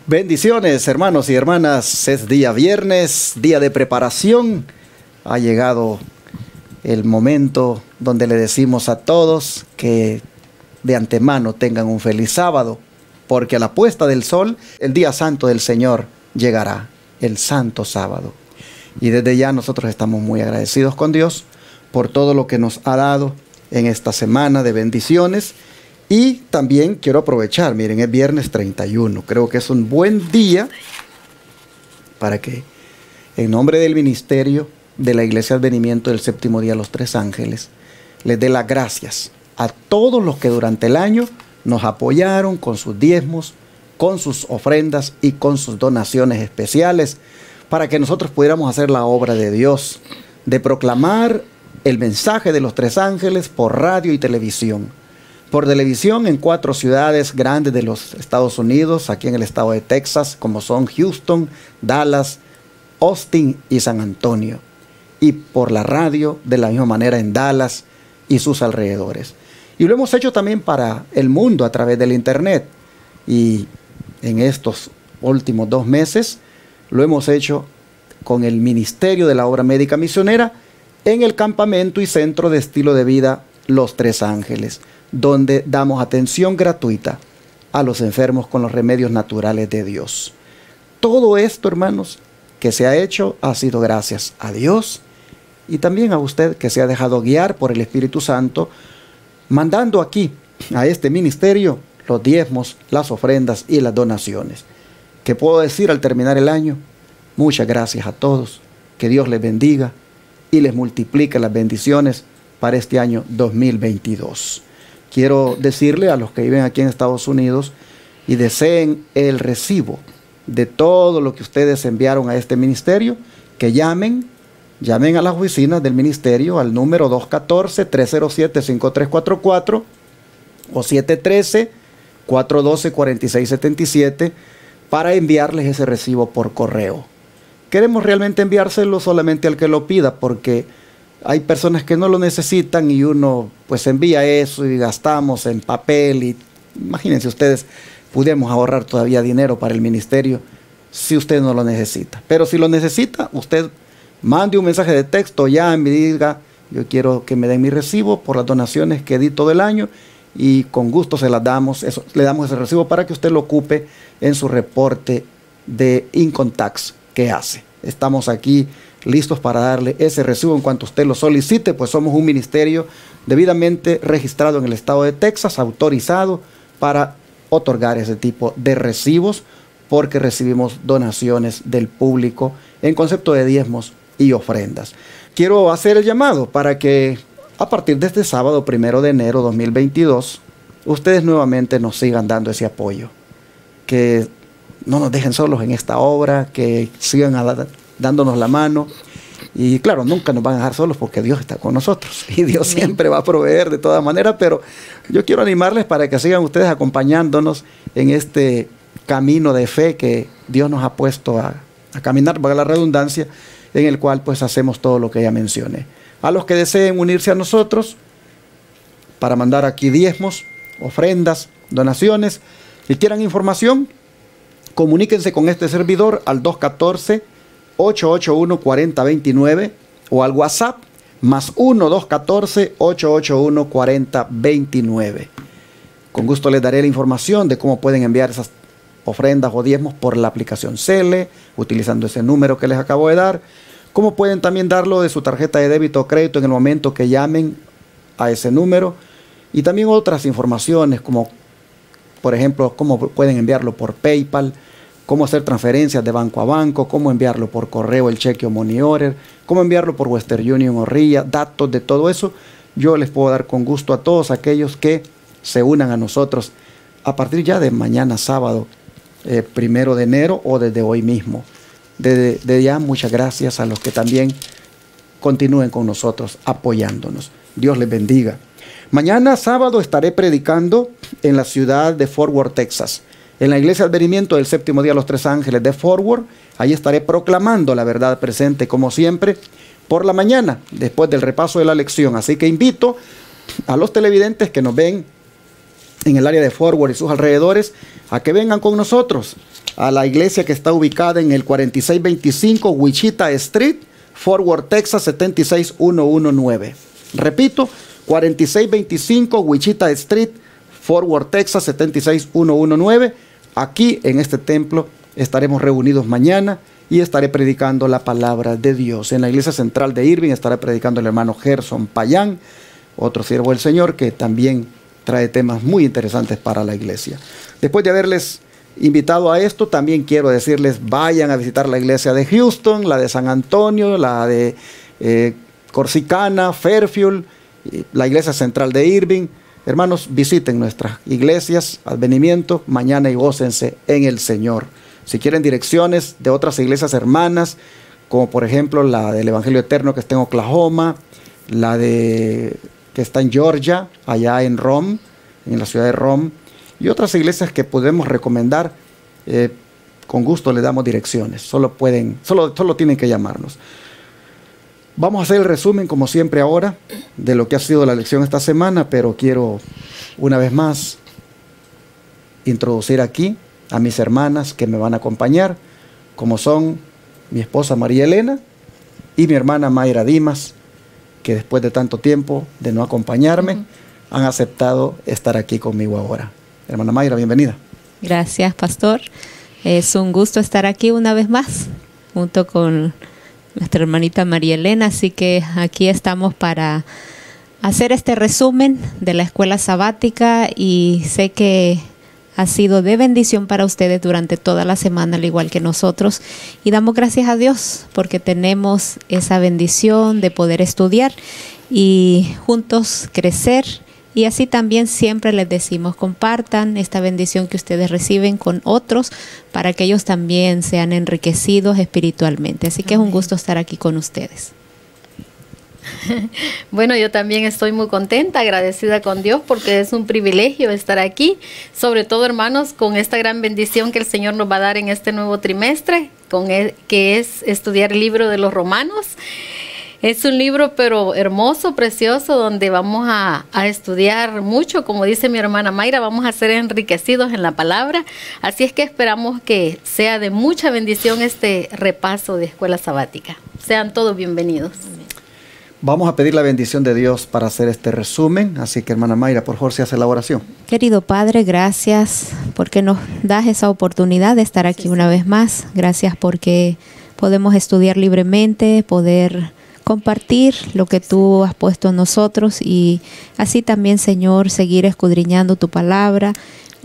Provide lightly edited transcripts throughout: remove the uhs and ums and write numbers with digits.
Bendiciones, hermanos y hermanas. Es día viernes, día de preparación. Ha llegado el momento donde le decimos a todos que de antemano tengan un feliz sábado, porque a la puesta del sol, el día santo del Señor llegará, el santo sábado. Y desde ya nosotros estamos muy agradecidos con Dios por todo lo que nos ha dado en esta semana de bendiciones. Y también quiero aprovechar, miren, es viernes 31. Creo que es un buen día para que, en nombre del ministerio de la Iglesia Advenimiento del Séptimo Día Los Tres Ángeles, les dé las gracias a todos los que durante el año nos apoyaron con sus diezmos, con sus ofrendas y con sus donaciones especiales, para que nosotros pudiéramos hacer la obra de Dios, de proclamar el mensaje de los tres ángeles por radio y televisión. Por televisión en 4 ciudades grandes de los Estados Unidos, aquí en el estado de Texas, como son Houston, Dallas, Austin y San Antonio. Y por la radio de la misma manera en Dallas y sus alrededores. Y lo hemos hecho también para el mundo a través del internet. Y en estos últimos 2 meses lo hemos hecho con el Ministerio de la Obra Médica Misionera en el campamento y centro de estilo de vida Los Tres Ángeles, donde damos atención gratuita a los enfermos con los remedios naturales de Dios. Todo esto, hermanos, que se ha hecho ha sido gracias a Dios y también a usted que se ha dejado guiar por el Espíritu Santo, mandando aquí a este ministerio los diezmos, las ofrendas y las donaciones. ¿Qué puedo decir al terminar el año? Muchas gracias a todos, que Dios les bendiga y les multiplique las bendiciones para este año 2022. Quiero decirle a los que viven aquí en Estados Unidos y deseen el recibo de todo lo que ustedes enviaron a este ministerio, que llamen a las oficinas del ministerio al número 214-307-5344 o 713-412-4677 para enviarles ese recibo por correo. Queremos realmente enviárselo solamente al que lo pida, porque hay personas que no lo necesitan y uno pues envía eso y gastamos en papel. Y imagínense ustedes, pudiéramos ahorrar todavía dinero para el ministerio si usted no lo necesita. Pero si lo necesita, usted mande un mensaje de texto, llame y diga: yo quiero que me den mi recibo por las donaciones que di todo el año, y con gusto se las damos, le damos ese recibo para que usted lo ocupe en su reporte de Income Tax que hace. Estamos aquí listos para darle ese recibo en cuanto usted lo solicite, pues somos un ministerio debidamente registrado en el estado de Texas, autorizado para otorgar ese tipo de recibos, porque recibimos donaciones del público en concepto de diezmos y ofrendas. Quiero hacer el llamado para que a partir de este sábado 1 de enero 2022, ustedes nuevamente nos sigan dando ese apoyo, que no nos dejen solos en esta obra, que sigan dándonos la mano. Y claro, nunca nos van a dejar solos, porque Dios está con nosotros y Dios siempre va a proveer de todas maneras. Pero yo quiero animarles para que sigan ustedes acompañándonos en este camino de fe que Dios nos ha puesto a caminar, valga la redundancia, en el cual pues hacemos todo lo que ya mencioné. A los que deseen unirse a nosotros para mandar aquí diezmos, ofrendas, donaciones y quieran información, comuníquense con este servidor al 214-881-4029 o al WhatsApp más 1-214-881-4029. Con gusto les daré la información de cómo pueden enviar esas ofrendas o diezmos por la aplicación Cele, utilizando ese número que les acabo de dar. Cómo pueden también darlo de su tarjeta de débito o crédito en el momento que llamen a ese número. Y también otras informaciones como, por ejemplo, cómo pueden enviarlo por PayPal, cómo hacer transferencias de banco a banco, cómo enviarlo por correo, el cheque o money order, cómo enviarlo por Western Union o RIA, datos de todo eso. Yo les puedo dar con gusto a todos aquellos que se unan a nosotros a partir ya de mañana sábado 1 de enero o desde hoy mismo. Desde ya, muchas gracias a los que también continúen con nosotros apoyándonos. Dios les bendiga. Mañana sábado estaré predicando en la ciudad de Fort Worth, Texas, en la Iglesia Advenimiento del Séptimo Día Los Tres Ángeles de Fort Worth. Ahí estaré proclamando la verdad presente, como siempre, por la mañana, después del repaso de la lección. Así que invito a los televidentes que nos ven en el área de Fort Worth y sus alrededores a que vengan con nosotros a la iglesia que está ubicada en el 4625 Wichita Street, Fort Worth, Texas, 76119. Repito, 4625 Wichita Street, Fort Worth, Texas, 76119. Aquí en este templo estaremos reunidos mañana y estaré predicando la palabra de Dios. En la iglesia central de Irving estará predicando el hermano Gerson Payán, otro siervo del Señor que también trae temas muy interesantes para la iglesia. Después de haberles invitado a esto, también quiero decirles, vayan a visitar la iglesia de Houston, la de San Antonio, la de Corsicana, Fairfield, la iglesia central de Irving. Hermanos, visiten nuestras iglesias, advenimiento, mañana y gócense en el Señor. Si quieren direcciones de otras iglesias hermanas, como por ejemplo la del Evangelio Eterno que está en Oklahoma, la de que está en Georgia, allá en Rome, en la ciudad de Rome, y otras iglesias que podemos recomendar, con gusto le damos direcciones. Solo tienen que llamarnos. Vamos a hacer el resumen, como siempre ahora, de lo que ha sido la lección esta semana, pero quiero una vez más introducir aquí a mis hermanas que me van a acompañar, como son mi esposa María Elena y mi hermana Mayra Dimas, que después de tanto tiempo de no acompañarme, han aceptado estar aquí conmigo ahora. Hermana Mayra, bienvenida. Gracias, pastor. Es un gusto estar aquí una vez más, junto con nuestra hermanita María Elena, así que aquí estamos para hacer este resumen de la escuela sabática y sé que ha sido de bendición para ustedes durante toda la semana, al igual que nosotros, y damos gracias a Dios porque tenemos esa bendición de poder estudiar y juntos crecer. Y así también siempre les decimos, compartan esta bendición que ustedes reciben con otros para que ellos también sean enriquecidos espiritualmente. Así que es un gusto estar aquí con ustedes. Bueno, yo también estoy muy contenta, agradecida con Dios porque es un privilegio estar aquí, sobre todo, hermanos, con esta gran bendición que el Señor nos va a dar en este nuevo trimestre, que es estudiar el libro de los Romanos. Es un libro pero hermoso, precioso, donde vamos a estudiar mucho. Como dice mi hermana Mayra, vamos a ser enriquecidos en la palabra. Así es que esperamos que sea de mucha bendición este repaso de escuela sabática. Sean todos bienvenidos. Vamos a pedir la bendición de Dios para hacer este resumen. Así que, hermana Mayra, por favor, se hace la oración. Querido Padre, gracias porque nos das esa oportunidad de estar aquí una vez más. Gracias porque podemos estudiar libremente, poder compartir lo que tú has puesto en nosotros y así también, Señor, seguir escudriñando tu palabra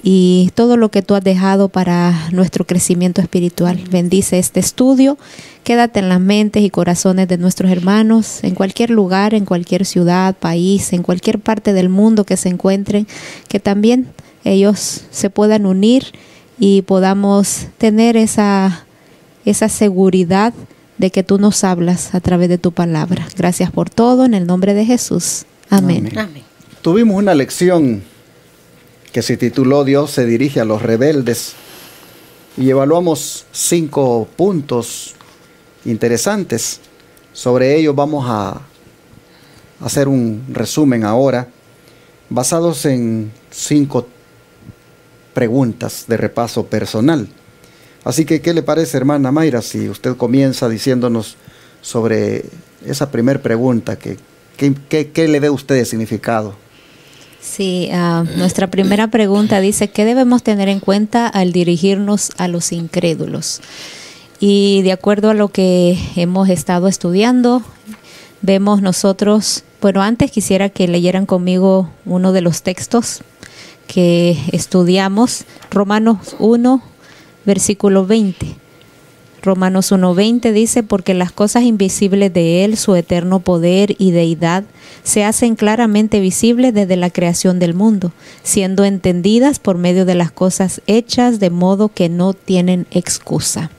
y todo lo que tú has dejado para nuestro crecimiento espiritual. Bendice este estudio, quédate en las mentes y corazones de nuestros hermanos en cualquier lugar, en cualquier ciudad, país, en cualquier parte del mundo que se encuentren, que también ellos se puedan unir y podamos tener esa seguridad de que tú nos hablas a través de tu palabra. Gracias por todo, en el nombre de Jesús. Amén. Amén. Tuvimos una lección que se tituló Dios se dirige a los rebeldes y evaluamos 5 puntos interesantes. Sobre ellos vamos a hacer un resumen ahora, basados en 5 preguntas de repaso personal. Así que, ¿qué le parece, hermana Mayra, si usted comienza diciéndonos sobre esa primera pregunta? ¿Qué le ve usted de significado? Sí, nuestra primera pregunta dice, ¿qué debemos tener en cuenta al dirigirnos a los incrédulos? Y de acuerdo a lo que hemos estado estudiando, vemos nosotros, bueno, antes quisiera que leyeran conmigo uno de los textos que estudiamos, Romanos 1, versículo 20. Romanos 1:20 dice, porque las cosas invisibles de Él, su eterno poder y deidad, se hacen claramente visibles desde la creación del mundo, siendo entendidas por medio de las cosas hechas, de modo que no tienen excusa.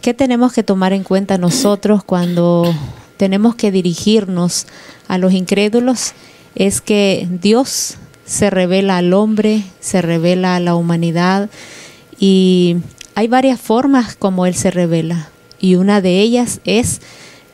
¿Qué tenemos que tomar en cuenta nosotros cuando tenemos que dirigirnos a los incrédulos? Es que Dios se revela al hombre, se revela a la humanidad y hay varias formas como Él se revela y una de ellas es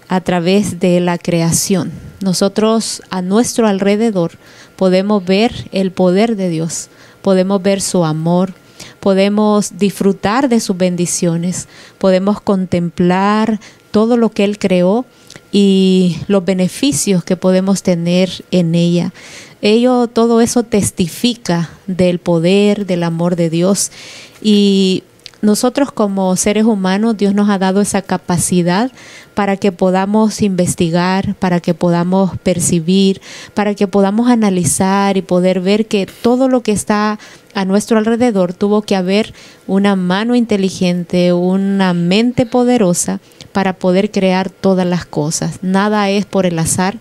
a través de la creación. Nosotros a nuestro alrededor podemos ver el poder de Dios, podemos ver su amor, podemos disfrutar de sus bendiciones, podemos contemplar todo lo que Él creó y los beneficios que podemos tener en ella. Todo eso testifica del poder, del amor de Dios, y nosotros como seres humanos, Dios nos ha dado esa capacidad para que podamos investigar, para que podamos percibir, para que podamos analizar y poder ver que todo lo que está a nuestro alrededor tuvo que haber una mano inteligente, una mente poderosa para poder crear todas las cosas. Nada es por el azar.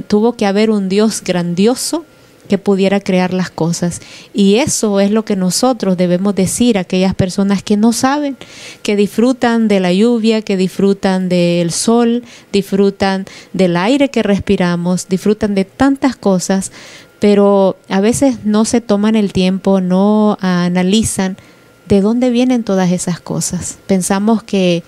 Tuvo que haber un Dios grandioso que pudiera crear las cosas, y eso es lo que nosotros debemos decir a aquellas personas que no saben, que disfrutan de la lluvia, que disfrutan del sol, disfrutan del aire que respiramos, disfrutan de tantas cosas, pero a veces no se toman el tiempo, no analizan de dónde vienen todas esas cosas. Pensamos que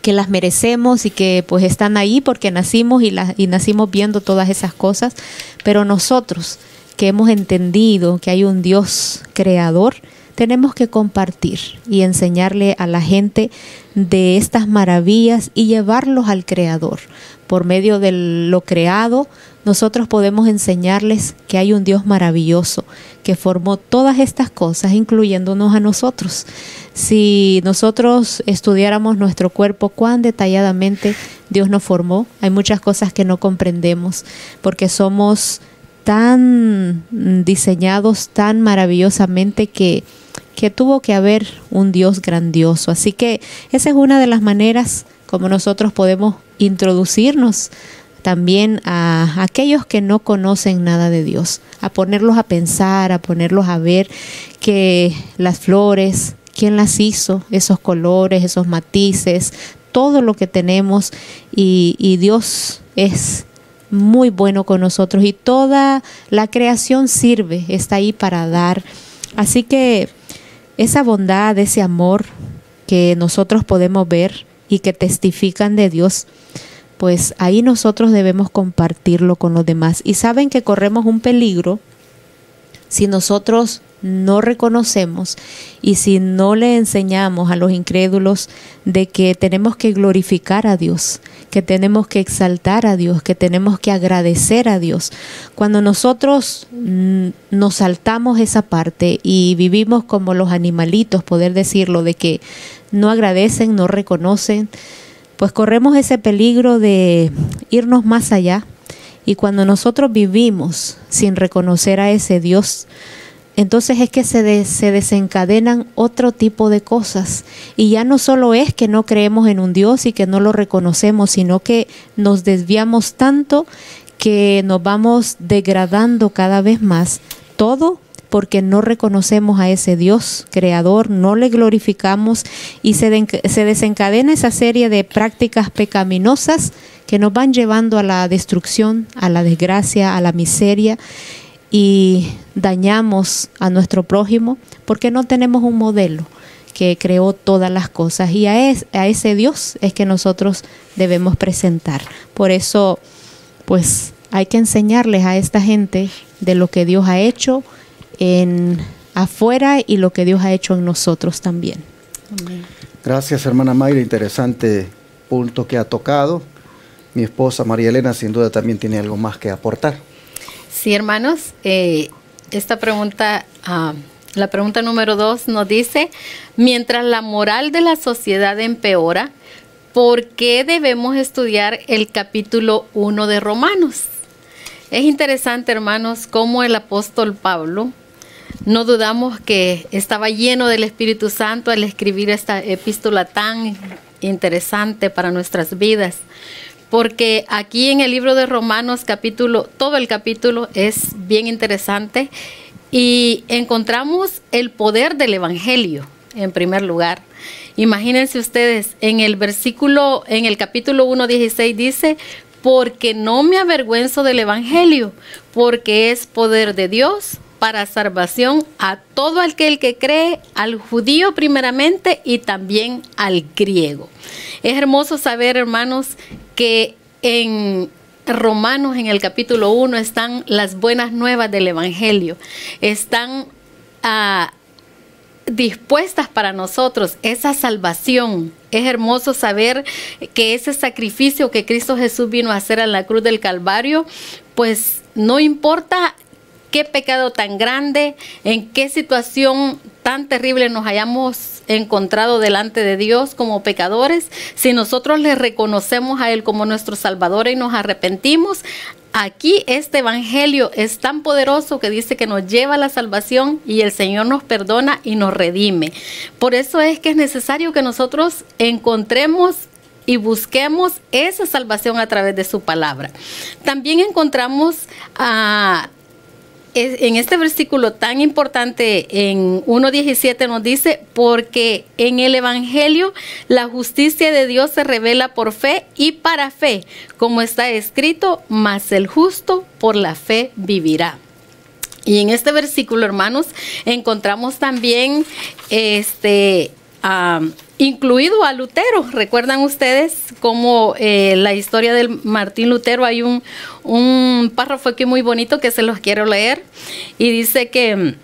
las merecemos y que pues están ahí porque nacimos y nacimos viendo todas esas cosas, pero nosotros que hemos entendido que hay un Dios creador, tenemos que compartir y enseñarle a la gente de estas maravillas y llevarlos al Creador. Por medio de lo creado, nosotros podemos enseñarles que hay un Dios maravilloso que formó todas estas cosas, incluyéndonos a nosotros. Si nosotros estudiáramos nuestro cuerpo, cuán detalladamente Dios nos formó, hay muchas cosas que no comprendemos porque somos tan diseñados tan maravillosamente que tuvo que haber un Dios grandioso. Así que esa es una de las maneras como nosotros podemos introducirnos también a aquellos que no conocen nada de Dios, a ponerlos a pensar, a ponerlos a ver que las flores, quién las hizo, esos colores, esos matices, todo lo que tenemos, y Dios es muy bueno con nosotros y toda la creación sirve, está ahí para dar. Así que esa bondad, ese amor que nosotros podemos ver y que testifican de Dios, pues ahí nosotros debemos compartirlo con los demás. Y saben que corremos un peligro si nosotros no reconocemos y si no le enseñamos a los incrédulos de que tenemos que glorificar a Dios, que tenemos que exaltar a Dios, que tenemos que agradecer a Dios. Cuando nosotros nos saltamos esa parte y vivimos como los animalitos, poder decirlo, de que no agradecen, no reconocen, pues corremos ese peligro de irnos más allá. Y cuando nosotros vivimos sin reconocer a ese Dios, entonces es que se desencadenan otro tipo de cosas. Y ya no solo es que no creemos en un Dios y que no lo reconocemos, sino que nos desviamos tanto que nos vamos degradando cada vez más. Todo porque no reconocemos a ese Dios creador, no le glorificamos, y se desencadena esa serie de prácticas pecaminosas que nos van llevando a la destrucción, a la desgracia, a la miseria, y dañamos a nuestro prójimo porque no tenemos un modelo que creó todas las cosas, y a ese Dios es que nosotros debemos presentar. Por eso pues hay que enseñarles a esta gente de lo que Dios ha hecho en afuera y lo que Dios ha hecho en nosotros también. Amén. Gracias, hermana Mayra, interesante punto que ha tocado. Mi esposa María Elena sin duda también tiene algo más que aportar. Sí, hermanos, esta pregunta, la pregunta número 2 nos dice: mientras la moral de la sociedad empeora, ¿por qué debemos estudiar el capítulo 1 de Romanos? Es interesante, hermanos, cómo el apóstol Pablo, no dudamos que estaba lleno del Espíritu Santo al escribir esta epístola tan interesante para nuestras vidas. Porque aquí en el libro de Romanos, todo el capítulo es bien interesante, y encontramos el poder del Evangelio en primer lugar. Imagínense ustedes, en el capítulo 1:16 dice: porque no me avergüenzo del Evangelio, porque es poder de Dios para salvación a todo aquel que cree, al judío primeramente y también al griego. Es hermoso saber, hermanos, que en Romanos, en el capítulo 1, están las buenas nuevas del Evangelio. Están dispuestas para nosotros, esa salvación. Es hermoso saber que ese sacrificio que Cristo Jesús vino a hacer en la cruz del Calvario, pues no importa qué pecado tan grande, en qué situación tan terrible nos hayamos encontrado delante de Dios como pecadores, si nosotros le reconocemos a Él como nuestro Salvador y nos arrepentimos, aquí este evangelio es tan poderoso que dice que nos lleva a la salvación y el Señor nos perdona y nos redime. Por eso es que es necesario que nosotros encontremos y busquemos esa salvación a través de su palabra. También encontramos en este versículo tan importante, en 1:17 nos dice, porque en el evangelio la justicia de Dios se revela por fe y para fe, como está escrito, mas el justo por la fe vivirá. Y en este versículo, hermanos, encontramos también incluido a Lutero. ¿Recuerdan ustedes cómo la historia de Martín Lutero? Hay un párrafo aquí muy bonito que se los quiero leer. Y dice que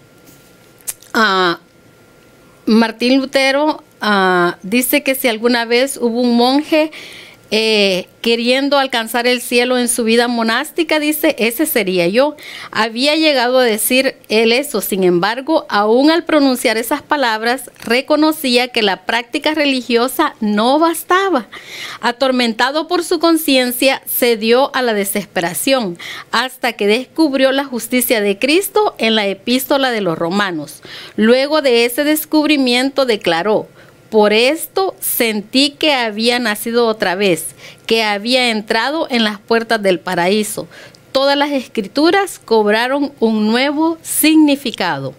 Martín Lutero dice que si alguna vez hubo un monje queriendo alcanzar el cielo en su vida monástica, dice, ese sería yo. Había llegado a decir él eso, sin embargo, aún al pronunciar esas palabras, reconocía que la práctica religiosa no bastaba. Atormentado por su conciencia, se dio a la desesperación, hasta que descubrió la justicia de Cristo en la epístola de los Romanos. Luego de ese descubrimiento declaró, por esto sentí que había nacido otra vez, que había entrado en las puertas del paraíso. Todas las escrituras cobraron un nuevo significado.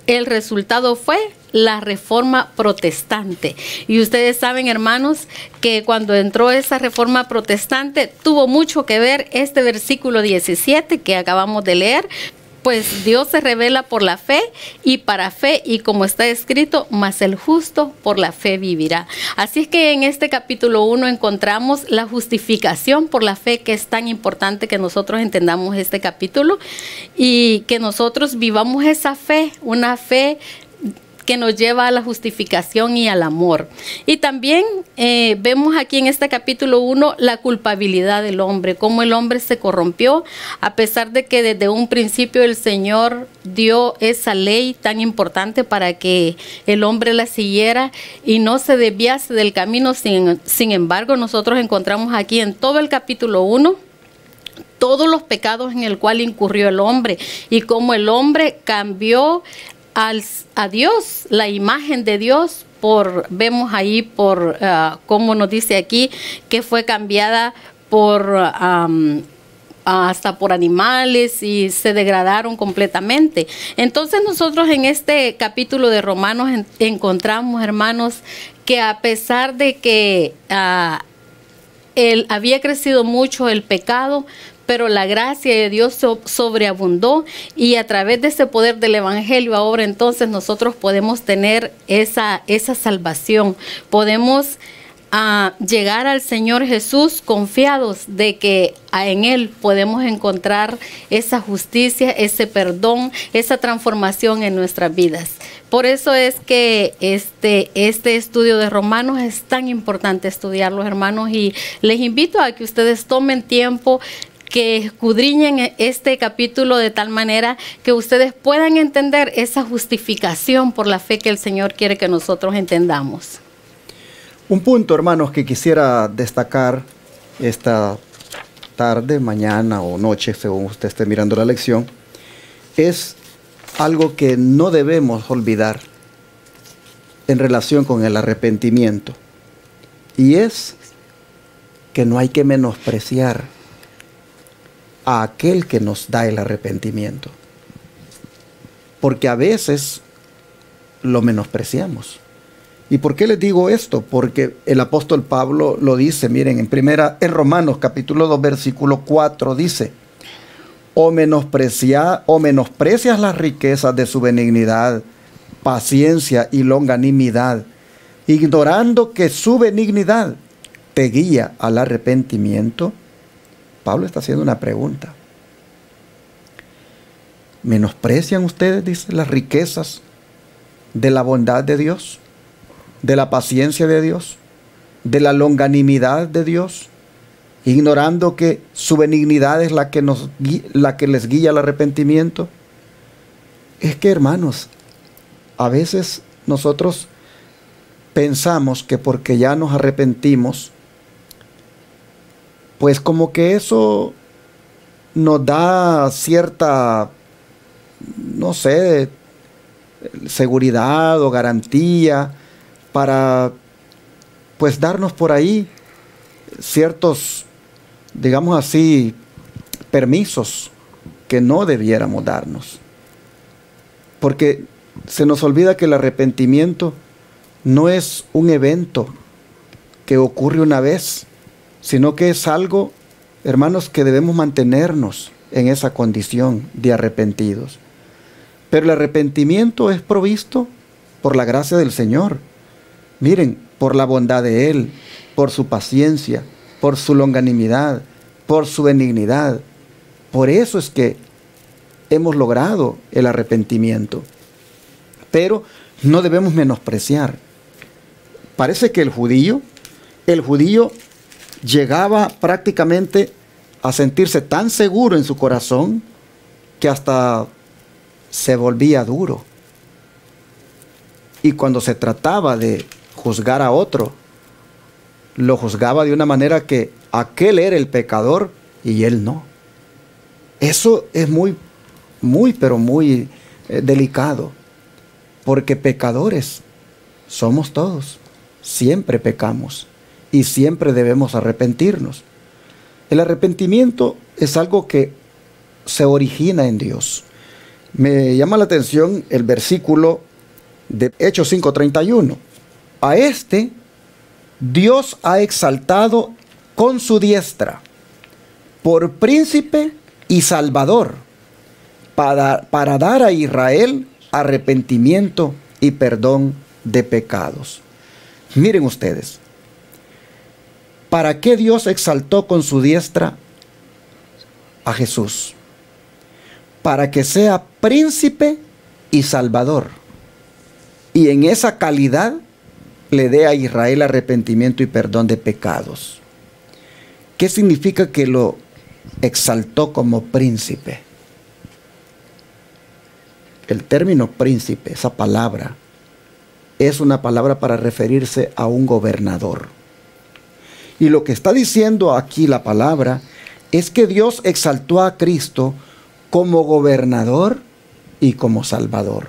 El resultado fue la Reforma Protestante. Y ustedes saben, hermanos, que cuando entró esa Reforma Protestante tuvo mucho que ver este versículo 17 que acabamos de leer. Pues Dios se revela por la fe y para fe, y como está escrito, mas el justo por la fe vivirá. Así es que en este capítulo 1 encontramos la justificación por la fe, que es tan importante que nosotros entendamos este capítulo y que nosotros vivamos esa fe, una fe que nos lleva a la justificación y al amor. Y también vemos aquí en este capítulo 1 la culpabilidad del hombre, cómo el hombre se corrompió, a pesar de que desde un principio el Señor dio esa ley tan importante para que el hombre la siguiera y no se desviase del camino. Sin embargo, nosotros encontramos aquí en todo el capítulo 1 todos los pecados en el cual incurrió el hombre y cómo el hombre cambió a Dios, la imagen de Dios, vemos ahí como nos dice aquí, que fue cambiada hasta por animales y se degradaron completamente. Entonces nosotros en este capítulo de Romanos encontramos, hermanos, que a pesar de que había crecido mucho el pecado, pero la gracia de Dios sobreabundó, y a través de ese poder del evangelio ahora entonces nosotros podemos tener esa salvación, podemos llegar al Señor Jesús confiados de que en Él podemos encontrar esa justicia, ese perdón, esa transformación en nuestras vidas. Por eso es que este estudio de Romanos es tan importante estudiarlo, hermanos, y les invito a que ustedes tomen tiempo, que escudriñen este capítulo de tal manera que ustedes puedan entender esa justificación por la fe que el Señor quiere que nosotros entendamos. Un punto, hermanos, que quisiera destacar esta tarde, mañana o noche, según usted esté mirando la lección, es algo que no debemos olvidar en relación con el arrepentimiento, y es que no hay que menospreciar a aquel que nos da el arrepentimiento, porque a veces lo menospreciamos. ¿Y por qué les digo esto? Porque el apóstol Pablo lo dice, miren, en Romanos capítulo 2 versículo 4 dice, o menosprecias las riquezas de su benignidad, paciencia y longanimidad, ignorando que su benignidad te guía al arrepentimiento. Pablo está haciendo una pregunta. ¿Menosprecian ustedes, dice, las riquezas de la bondad de Dios, de la paciencia de Dios, de la longanimidad de Dios, ignorando que su benignidad es la que les guía al arrepentimiento? Es que, hermanos, a veces nosotros pensamos que porque ya nos arrepentimos, pues como que eso nos da cierta, no sé, seguridad o garantía para, pues, darnos por ahí ciertos, digamos así, permisos que no debiéramos darnos. Porque se nos olvida que el arrepentimiento no es un evento que ocurre una vez, sino que es algo, hermanos, que debemos mantenernos en esa condición de arrepentidos. Pero el arrepentimiento es provisto por la gracia del Señor. Miren, por la bondad de Él, por su paciencia, por su longanimidad, por su benignidad. Por eso es que hemos logrado el arrepentimiento. Pero no debemos menospreciar. Parece que el judío llegaba prácticamente a sentirse tan seguro en su corazón que hasta se volvía duro. Y cuando se trataba de juzgar a otro, lo juzgaba de una manera que aquel era el pecador y él no. Eso es muy delicado, porque pecadores somos todos, siempre pecamos y siempre debemos arrepentirnos. El arrepentimiento es algo que se origina en Dios. Me llama la atención el versículo de Hechos 5:31. A este Dios ha exaltado con su diestra por príncipe y salvador, para dar a Israel arrepentimiento y perdón de pecados. Miren ustedes, ¿para qué Dios exaltó con su diestra a Jesús? Para que sea príncipe y salvador, y en esa calidad le dé a Israel arrepentimiento y perdón de pecados. ¿Qué significa que lo exaltó como príncipe? El término príncipe, esa palabra, es una palabra para referirse a un gobernador. Y lo que está diciendo aquí la palabra es que Dios exaltó a Cristo como gobernador y como salvador.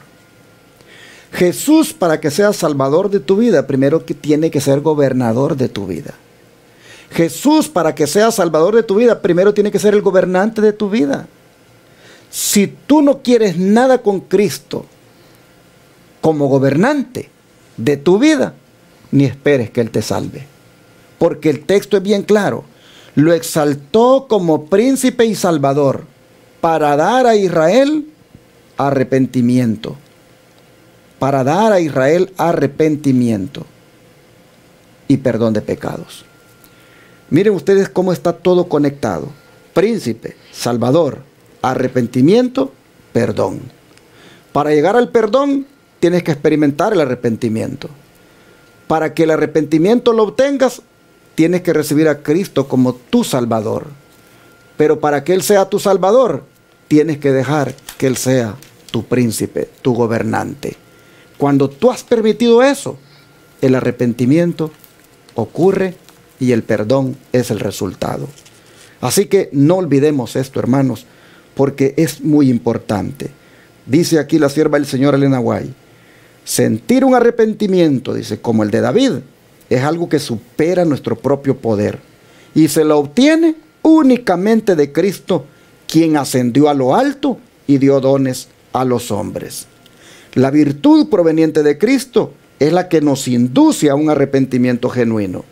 Jesús, para que sea salvador de tu vida, primero que tiene que ser gobernador de tu vida. Jesús, para que sea salvador de tu vida, primero tiene que ser el gobernante de tu vida. Si tú no quieres nada con Cristo como gobernante de tu vida, ni esperes que Él te salve. Porque el texto es bien claro. Lo exaltó como príncipe y salvador para dar a Israel arrepentimiento. Para dar a Israel arrepentimiento y perdón de pecados. Miren ustedes cómo está todo conectado. Príncipe, salvador, arrepentimiento, perdón. Para llegar al perdón, tienes que experimentar el arrepentimiento. Para que el arrepentimiento lo obtengas, tienes que recibir a Cristo como tu Salvador. Pero para que Él sea tu Salvador, tienes que dejar que Él sea tu príncipe, tu gobernante. Cuando tú has permitido eso, el arrepentimiento ocurre y el perdón es el resultado. Así que no olvidemos esto, hermanos, porque es muy importante. Dice aquí la sierva del Señor Elena White, sentir un arrepentimiento, dice, como el de David, es algo que supera nuestro propio poder y se lo obtiene únicamente de Cristo, quien ascendió a lo alto y dio dones a los hombres. La virtud proveniente de Cristo es la que nos induce a un arrepentimiento genuino.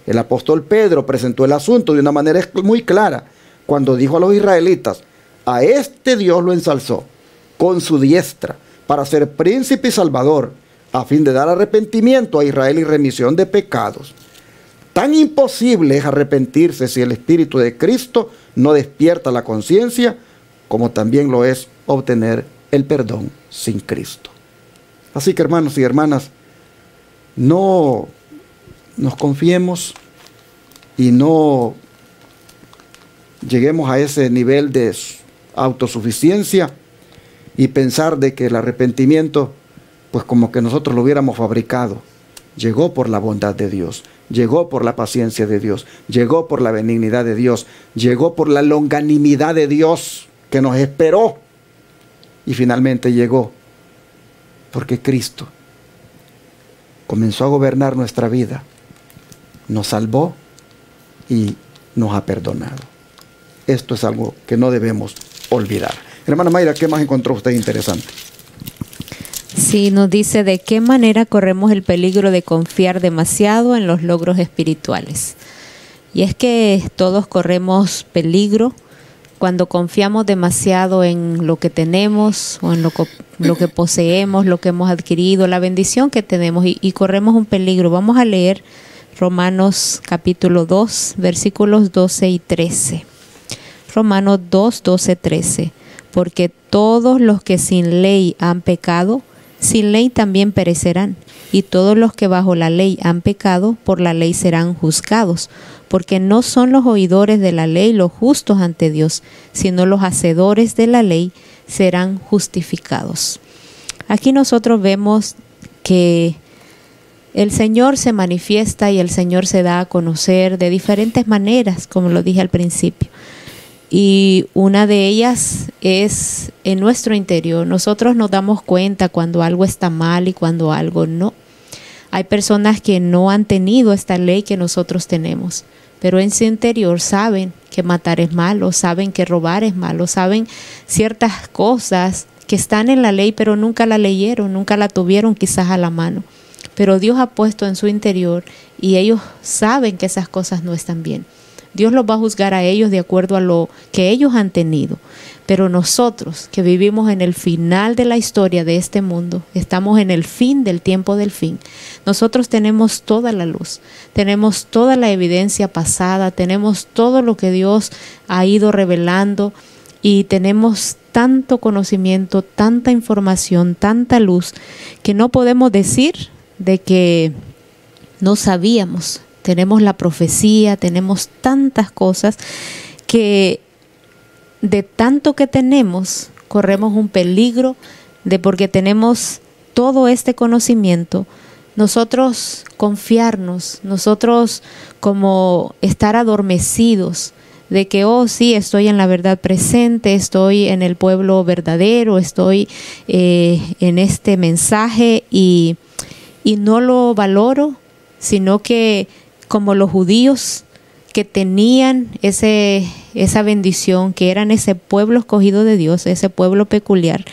El apóstol Pedro presentó el asunto de una manera muy clara cuando dijo a los israelitas, a este Dios lo ensalzó con su diestra para ser príncipe y salvador, a fin de dar arrepentimiento a Israel y remisión de pecados. Tan imposible es arrepentirse si el Espíritu de Cristo no despierta la conciencia, como también lo es obtener el perdón sin Cristo. Así que, hermanos y hermanas, no nos confiemos y no lleguemos a ese nivel de autosuficiencia y pensar de que el arrepentimiento, pues como que nosotros lo hubiéramos fabricado. Llegó por la bondad de Dios, llegó por la paciencia de Dios, llegó por la benignidad de Dios, llegó por la longanimidad de Dios que nos esperó y finalmente llegó porque Cristo comenzó a gobernar nuestra vida, nos salvó y nos ha perdonado. Esto es algo que no debemos olvidar. Hermana Mayra, ¿qué más encontró usted interesante? Sí, nos dice de qué manera corremos el peligro de confiar demasiado en los logros espirituales. Y es que todos corremos peligro cuando confiamos demasiado en lo que tenemos o en lo que poseemos, lo que hemos adquirido, la bendición que tenemos y corremos un peligro. Vamos a leer Romanos capítulo 2, versículos 12 y 13. Romanos 2, 12, 13. Porque todos los que sin ley han pecado, sin ley también perecerán, y todos los que bajo la ley han pecado, por la ley serán juzgados, porque no son los oidores de la ley los justos ante Dios, sino los hacedores de la ley serán justificados. Aquí nosotros vemos que el Señor se manifiesta y el Señor se da a conocer de diferentes maneras, como lo dije al principio. Y una de ellas es en nuestro interior. Nosotros nos damos cuenta cuando algo está mal y cuando algo no. Hay personas que no han tenido esta ley que nosotros tenemos, pero en su interior saben que matar es malo, saben que robar es malo, saben ciertas cosas que están en la ley, pero nunca la leyeron, nunca la tuvieron quizás a la mano. Pero Dios ha puesto en su interior y ellos saben que esas cosas no están bien. Dios los va a juzgar a ellos de acuerdo a lo que ellos han tenido. Pero nosotros que vivimos en el final de la historia de este mundo, estamos en el fin del tiempo del fin. Nosotros tenemos toda la luz, tenemos toda la evidencia pasada, tenemos todo lo que Dios ha ido revelando y tenemos tanto conocimiento, tanta información, tanta luz, que no podemos decir de que no sabíamos. Tenemos la profecía, tenemos tantas cosas que de tanto que tenemos, corremos un peligro de porque tenemos todo este conocimiento, nosotros confiarnos, nosotros como estar adormecidos de que, oh sí, estoy en la verdad presente, estoy en el pueblo verdadero, estoy en este mensaje y no lo valoro, sino que como los judíos que tenían esa bendición, que eran ese pueblo escogido de Dios, ese pueblo peculiar,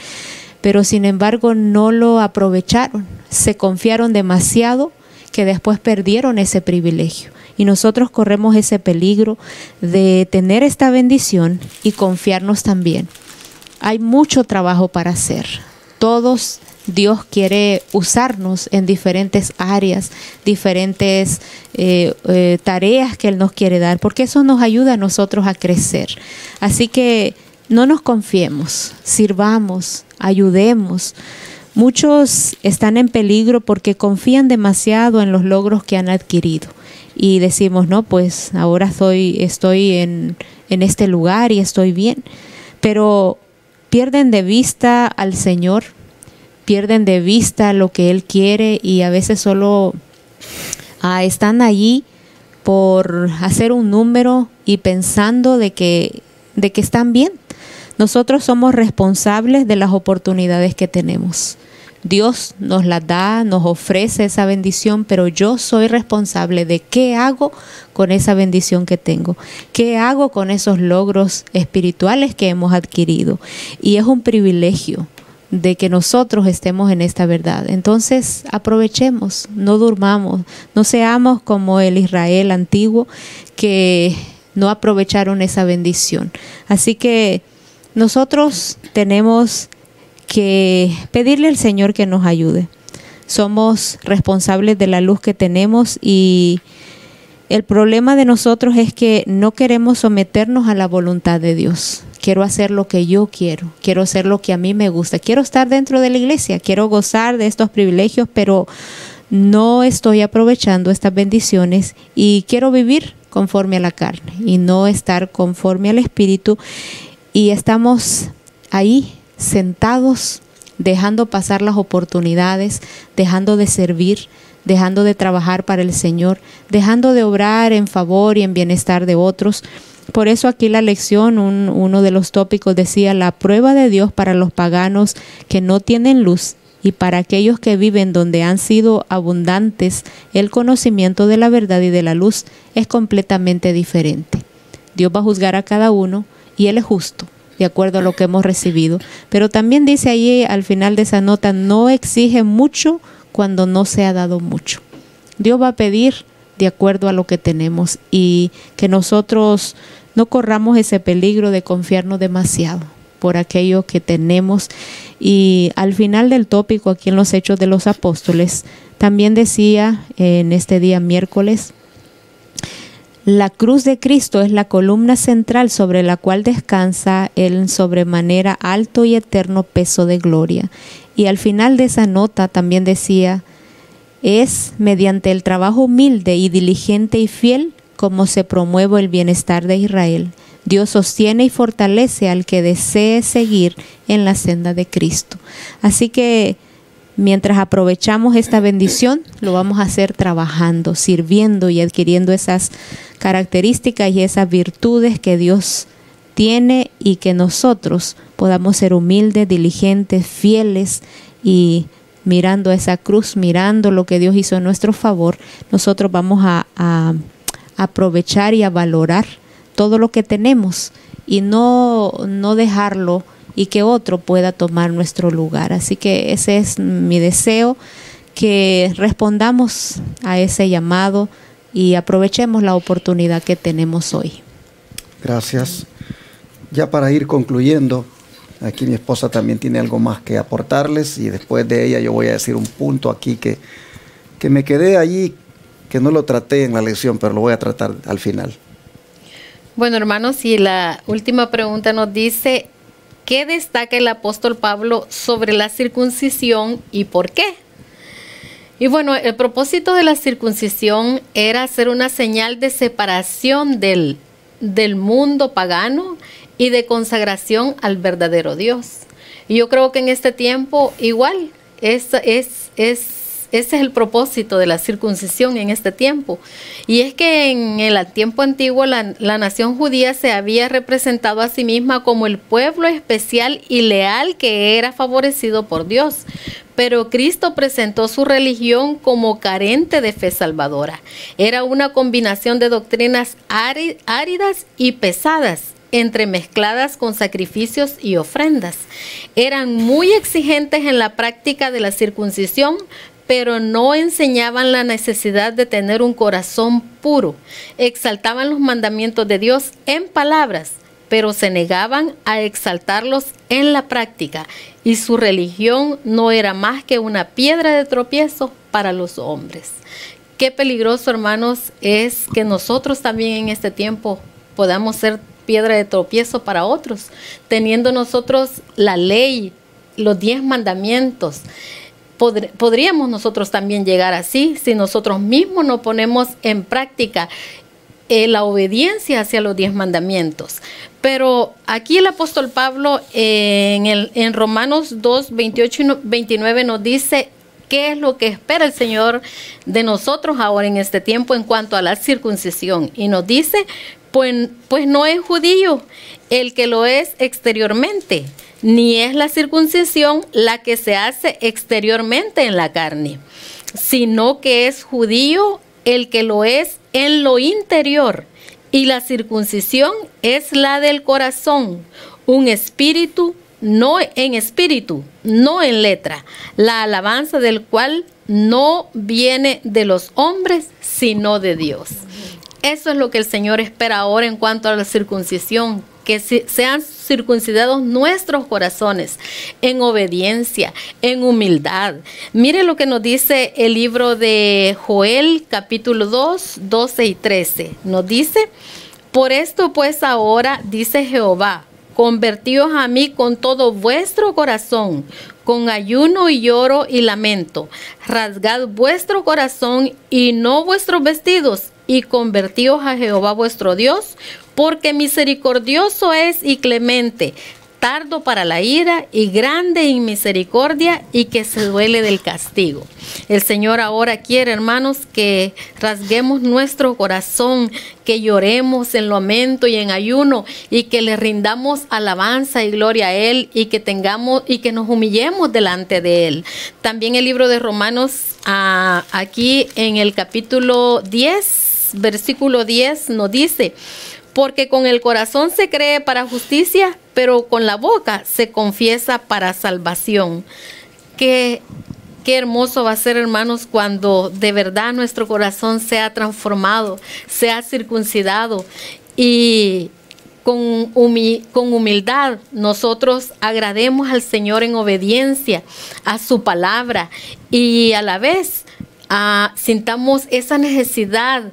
pero sin embargo no lo aprovecharon, se confiaron demasiado que después perdieron ese privilegio. Y nosotros corremos ese peligro de tener esta bendición y confiarnos también. Hay mucho trabajo para hacer. Todos Dios quiere usarnos en diferentes áreas, diferentes tareas que Él nos quiere dar, porque eso nos ayuda a nosotros a crecer. Así que no nos confiemos, sirvamos, ayudemos. Muchos están en peligro porque confían demasiado en los logros que han adquirido. Y decimos, no, pues ahora estoy en este lugar y estoy bien. Pero pierden de vista al Señor, pierden de vista lo que Él quiere y a veces solo están allí por hacer un número y pensando de que están bien. Nosotros somos responsables de las oportunidades que tenemos. Dios nos las da, nos ofrece esa bendición, pero yo soy responsable de qué hago con esa bendición que tengo, qué hago con esos logros espirituales que hemos adquirido. Y es un privilegio de que nosotros estemos en esta verdad. Entonces aprovechemos, no durmamos, no seamos como el Israel antiguo que no aprovecharon esa bendición. Así que nosotros tenemos que pedirle al Señor que nos ayude. Somos responsables de la luz que tenemos y el problema de nosotros es que no queremos someternos a la voluntad de Dios. quiero hacer lo que yo quiero hacer lo que a mí me gusta, quiero estar dentro de la iglesia, quiero gozar de estos privilegios, pero no estoy aprovechando estas bendiciones y quiero vivir conforme a la carne y no estar conforme al Espíritu, y estamos ahí sentados dejando pasar las oportunidades, dejando de servir, dejando de trabajar para el Señor, dejando de obrar en favor y en bienestar de otros. Por eso aquí la lección, uno de los tópicos decía: la prueba de Dios para los paganos que no tienen luz, y para aquellos que viven donde han sido abundantes el conocimiento de la verdad y de la luz, es completamente diferente. Dios va a juzgar a cada uno y Él es justo, de acuerdo a lo que hemos recibido. Pero también dice ahí al final de esa nota: no exige mucho cuando no se ha dado mucho. Dios va a pedir de acuerdo a lo que tenemos, y que nosotros no corramos ese peligro de confiarnos demasiado por aquello que tenemos. Y al final del tópico, aquí en los Hechos de los Apóstoles, también decía en este día miércoles: la cruz de Cristo es la columna central sobre la cual descansa el sobremanera alto y eterno peso de gloria. Y al final de esa nota también decía: es mediante el trabajo humilde y diligente y fiel como se promueve el bienestar de Israel. Dios sostiene y fortalece al que desee seguir en la senda de Cristo. Así que mientras aprovechamos esta bendición, lo vamos a hacer trabajando, sirviendo y adquiriendo esas características y esas virtudes que Dios tiene, y que nosotros podamos ser humildes, diligentes, fieles, y mirando esa cruz, mirando lo que Dios hizo en nuestro favor, nosotros vamos a aprovechar y a valorar todo lo que tenemos, y no dejarlo y que otro pueda tomar nuestro lugar. Así que ese es mi deseo, que respondamos a ese llamado y aprovechemos la oportunidad que tenemos hoy. Gracias. Ya para ir concluyendo, aquí mi esposa también tiene algo más que aportarles, y después de ella yo voy a decir un punto aquí que me quedé allí, que no lo traté en la lección, pero lo voy a tratar al final. Bueno, hermanos, y la última pregunta nos dice: ¿qué destaca el apóstol Pablo sobre la circuncisión y por qué? Y bueno, el propósito de la circuncisión era hacer una señal de separación del mundo pagano y de consagración al verdadero Dios. Y yo creo que en este tiempo igual ese es el propósito de la circuncisión en este tiempo. Y es que en el tiempo antiguo la nación judía se había representado a sí misma como el pueblo especial y leal que era favorecido por Dios. Pero Cristo presentó su religión como carente de fe salvadora. Era una combinación de doctrinas áridas y pesadas, entremezcladas con sacrificios y ofrendas. Eran muy exigentes en la práctica de la circuncisión, pero no enseñaban la necesidad de tener un corazón puro. Exaltaban los mandamientos de Dios en palabras, pero se negaban a exaltarlos en la práctica, y su religión no era más que una piedra de tropiezo para los hombres. Qué peligroso, hermanos, es que nosotros también en este tiempo podamos ser piedra de tropiezo para otros, teniendo nosotros la ley, los 10 mandamientos. Podríamos nosotros también llegar así si nosotros mismos no ponemos en práctica la obediencia hacia los 10 mandamientos. Pero aquí el apóstol Pablo en Romanos 2, 28 y 29 nos dice qué es lo que espera el Señor de nosotros ahora en este tiempo en cuanto a la circuncisión. Y nos dice: pues no es judío el que lo es exteriormente, ni es la circuncisión la que se hace exteriormente en la carne, sino que es judío el que lo es en lo interior, y la circuncisión es la del corazón, un espíritu, no en letra, la alabanza del cual no viene de los hombres, sino de Dios. Eso es lo que el Señor espera ahora en cuanto a la circuncisión, que sean circuncidados nuestros corazones en obediencia, en humildad. Mire lo que nos dice el libro de Joel, capítulo 2, 12 y 13. Nos dice: por esto pues ahora, dice Jehová, convertíos a mí con todo vuestro corazón, con ayuno y lloro y lamento. Rasgad vuestro corazón y no vuestros vestidos, y convertíos a Jehová vuestro Dios, porque misericordioso es y clemente, tardo para la ira y grande en misericordia, y que se duele del castigo. El Señor ahora quiere, hermanos, que rasguemos nuestro corazón, que lloremos en lamento y en ayuno, y que le rindamos alabanza y gloria a Él, y que tengamos y que nos humillemos delante de Él. También el libro de Romanos, aquí en el capítulo 10, versículo 10, nos dice: porque con el corazón se cree para justicia, pero con la boca se confiesa para salvación. Qué hermoso va a ser, hermanos, cuando de verdad nuestro corazón sea transformado, sea circuncidado, y con humildad nosotros agrademos al Señor en obediencia a su palabra, y a la vez sintamos esa necesidad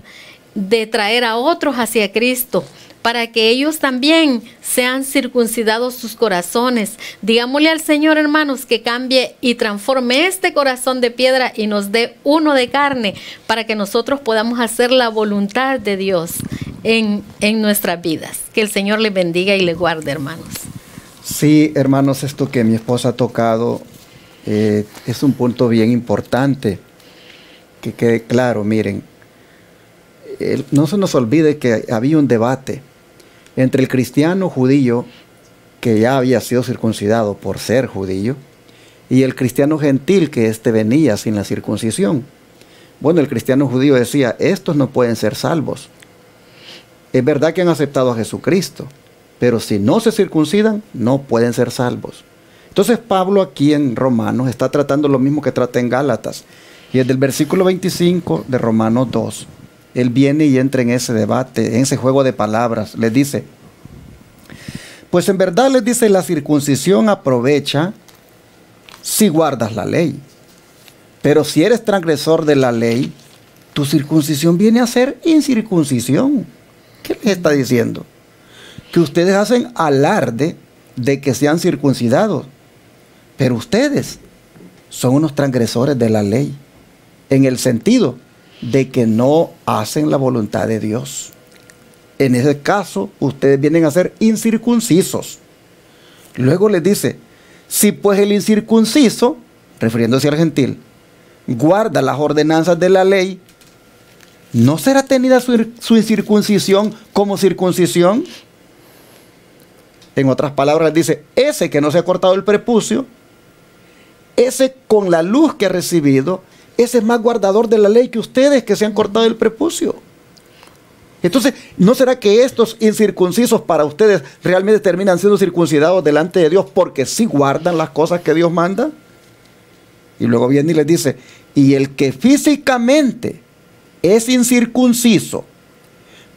de traer a otros hacia Cristo, para que ellos también sean circuncidados sus corazones. Digámosle al Señor, hermanos, que cambie y transforme este corazón de piedra y nos dé uno de carne, para que nosotros podamos hacer la voluntad de Dios en nuestras vidas. Que el Señor les bendiga y les guarde, hermanos. Sí, hermanos, esto que mi esposa ha tocado es un punto bien importante. Que quede claro, miren, no se nos olvide que había un debate entre el cristiano judío, que ya había sido circuncidado por ser judío, y el cristiano gentil, que venía sin la circuncisión. Bueno, el cristiano judío decía: estos no pueden ser salvos. Es verdad que han aceptado a Jesucristo, pero si no se circuncidan, no pueden ser salvos. Entonces Pablo aquí en Romanos está tratando lo mismo que trata en Gálatas, y desde el versículo 25 de Romanos 2, él viene y entra en ese debate, en ese juego de palabras. Les dice: pues en verdad, les dice, la circuncisión aprovecha si guardas la ley. Pero si eres transgresor de la ley, tu circuncisión viene a ser incircuncisión. ¿Qué les está diciendo? Que ustedes hacen alarde de que sean circuncidados, pero ustedes son unos transgresores de la ley, en el sentido de que no hacen la voluntad de Dios. En ese caso, ustedes vienen a ser incircuncisos. Luego les dice: si pues el incircunciso, refiriéndose al gentil, guarda las ordenanzas de la ley, ¿no será tenida su incircuncisión como circuncisión? En otras palabras, dice: ese que no se ha cortado el prepucio, ese con la luz que ha recibido, ese es más guardador de la ley que ustedes, que se han cortado el prepucio. Entonces, ¿no será que estos incircuncisos para ustedes realmente terminan siendo circuncidados delante de Dios porque sí guardan las cosas que Dios manda? Y luego viene y les dice: y el que físicamente es incircunciso,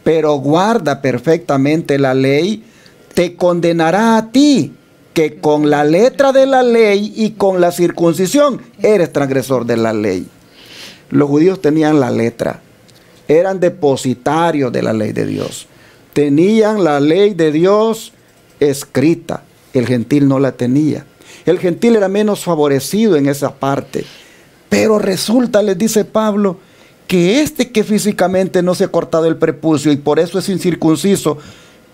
pero guarda perfectamente la ley, te condenará a ti, que con la letra de la ley y con la circuncisión eres transgresor de la ley. Los judíos tenían la letra, eran depositarios de la ley de Dios, tenían la ley de Dios escrita. El gentil no la tenía. El gentil era menos favorecido en esa parte. Pero resulta, les dice Pablo, que que físicamente no se ha cortado el prepucio y por eso es incircunciso,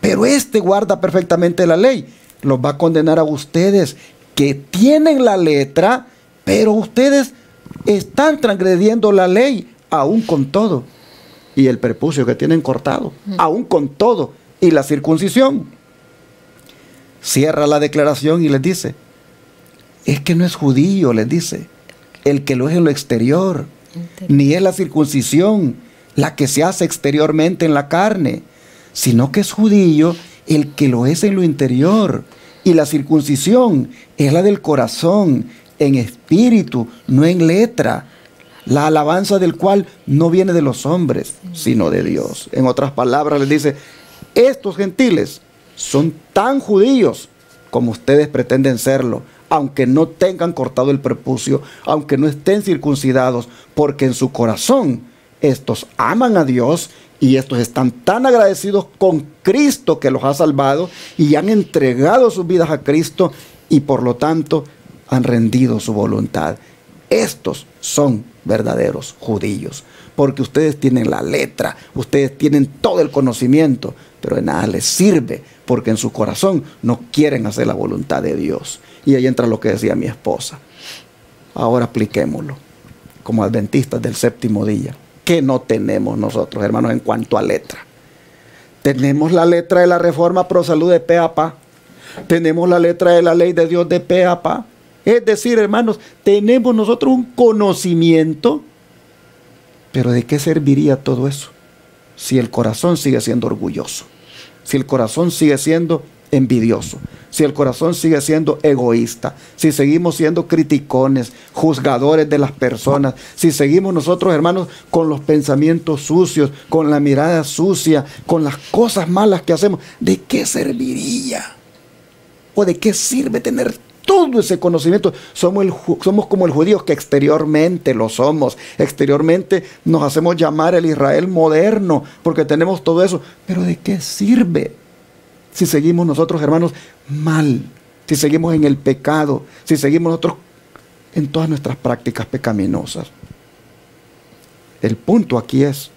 pero guarda perfectamente la ley, los va a condenar a ustedes, que tienen la letra, pero ustedes están transgrediendo la ley, aún con todo. Y el prepucio que tienen cortado, aún con todo. Y la circuncisión. Cierra la declaración y les dice: es que no es judío, les dice, el que lo es en lo exterior, ni es la circuncisión la que se hace exteriormente en la carne, sino que es judío el que lo es en lo interior. Y la circuncisión es la del corazón, en espíritu, no en letra, la alabanza del cual no viene de los hombres, sino de Dios. En otras palabras, les dice: estos gentiles son tan judíos como ustedes pretenden serlo, aunque no tengan cortado el prepucio, aunque no estén circuncidados, porque en su corazón Estos aman a Dios y estos están tan agradecidos con Cristo que los ha salvado y han entregado sus vidas a Cristo y por lo tanto han rendido su voluntad. Estos son verdaderos judíos, porque ustedes tienen la letra, ustedes tienen todo el conocimiento, pero de nada les sirve, porque en su corazón no quieren hacer la voluntad de Dios. Y ahí entra lo que decía mi esposa. Ahora apliquémoslo como adventistas del séptimo día. ¿Qué no tenemos nosotros, hermanos, en cuanto a letra? Tenemos la letra de la Reforma Pro Salud de pe a pa. Tenemos la letra de la Ley de Dios de pe a pa. Es decir, hermanos, tenemos nosotros un conocimiento, pero ¿de qué serviría todo eso? Si el corazón sigue siendo orgulloso, si el corazón sigue siendo envidioso, si el corazón sigue siendo egoísta, si seguimos siendo criticones, juzgadores de las personas, si seguimos nosotros, hermanos, con los pensamientos sucios, con la mirada sucia, con las cosas malas que hacemos, ¿de qué serviría? ¿O de qué sirve tener todo ese conocimiento? Somos como el judío, que exteriormente lo somos. Exteriormente nos hacemos llamar el Israel moderno, porque tenemos todo eso. Pero ¿de qué sirve si seguimos nosotros, hermanos, mal? Si seguimos en el pecado, si seguimos nosotros en todas nuestras prácticas pecaminosas. El punto aquí es,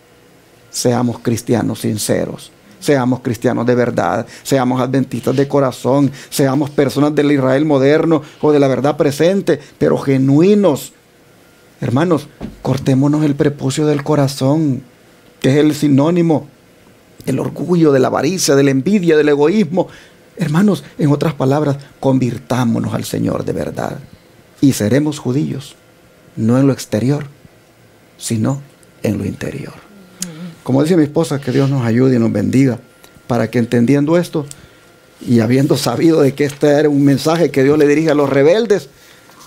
seamos cristianos sinceros. Seamos cristianos de verdad, seamos adventistas de corazón, seamos personas del Israel moderno o de la verdad presente, pero genuinos. Hermanos, cortémonos el prepucio del corazón, que es el sinónimo del orgullo, de la avaricia, de la envidia, del egoísmo. Hermanos, en otras palabras, convirtámonos al Señor de verdad y seremos judíos, no en lo exterior, sino en lo interior. Como dice mi esposa, que Dios nos ayude y nos bendiga, para que entendiendo esto y habiendo sabido de que este era un mensaje que Dios le dirige a los rebeldes,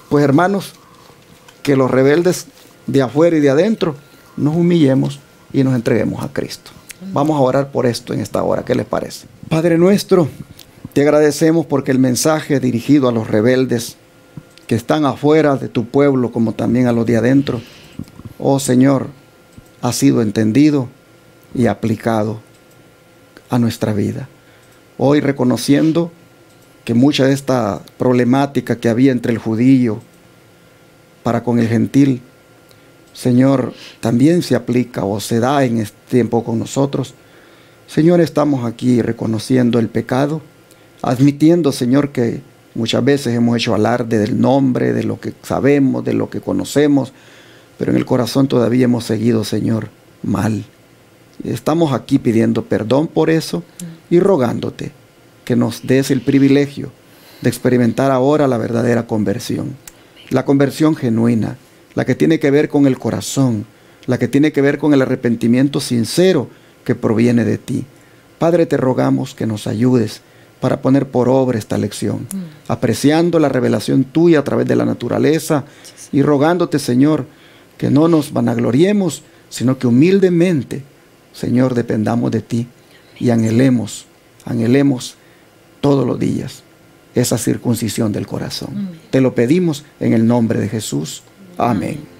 pues hermanos, que los rebeldes de afuera y de adentro nos humillemos y nos entreguemos a Cristo. Vamos a orar por esto en esta hora, ¿qué les parece? Padre nuestro, te agradecemos porque el mensaje dirigido a los rebeldes que están afuera de tu pueblo, como también a los de adentro, oh Señor, ha sido entendido y aplicado a nuestra vida. Hoy, reconociendo que mucha de esta problemática que había entre el judío para con el gentil, Señor, también se aplica o se da en este tiempo con nosotros. Señor, estamos aquí reconociendo el pecado, admitiendo, Señor, que muchas veces hemos hecho alarde del nombre, de lo que sabemos, de lo que conocemos, pero en el corazón todavía hemos seguido, Señor, mal. Estamos aquí pidiendo perdón por eso y rogándote que nos des el privilegio de experimentar ahora la verdadera conversión. La conversión genuina, la que tiene que ver con el corazón, la que tiene que ver con el arrepentimiento sincero que proviene de ti. Padre, te rogamos que nos ayudes para poner por obra esta lección, apreciando la revelación tuya a través de la naturaleza y rogándote, Señor, que no nos vanagloriemos, sino que humildemente, Señor, dependamos de ti y anhelemos todos los días esa circuncisión del corazón. Te lo pedimos en el nombre de Jesús. Amén.